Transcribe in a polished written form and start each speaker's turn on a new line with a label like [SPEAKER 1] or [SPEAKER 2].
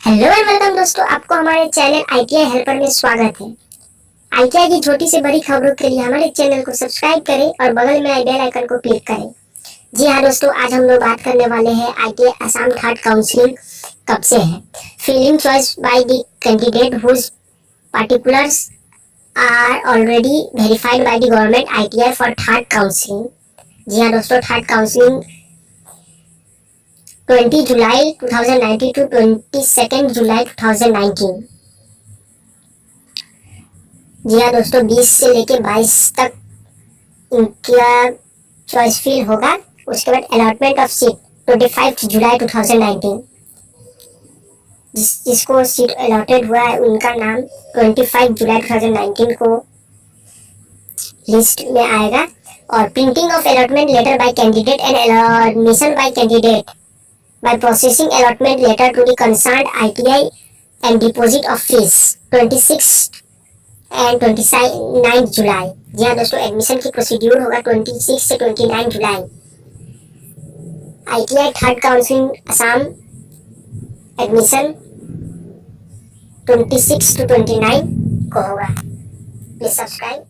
[SPEAKER 1] Hello and welcome दोस्तों, आपको हमारे चैनल आईटीआई हेल्पर में स्वागत है। आईटीआई की छोटी से बड़ी खबरों के लिए हमारे चैनल को सब्सक्राइब करें और बगल में आई बेल आइकन को क्लिक करें। जी हाँ दोस्तों, आज हम लोग बात करने वाले हैं आईटीआई असम थर्ड काउंसलिंग कब से है। Filling choice by the candidate whose particulars are already verified by the government ITI for third counselling. जी हाँ दोस्तों, थर्ड काउंसलिंग 20 जुलाई 2019 टू 22 जुलाई 2019। जी हाँ दोस्तों, 20 से लेके 22 तक इनका चॉइस फिल होगा। उसके बाद अलॉटमेंट ऑफ सीट 25 जुलाई 2019। जिसको सीट अलॉटेड हुआ है उनका नाम 25 जुलाई 2019 को लिस्ट में आएगा। और printing of allotment letter by candidate and admission by candidate by processing allotment letter to the concerned ITI and deposit of fees 26 and 29 जुलाई। जी हाँ दोस्तों, एडमिशन की प्रोसीड्यूर होगा 26 से 29 जुलाई। ITI third counselling Assam admission 26 to 29 को होगा। Please subscribe.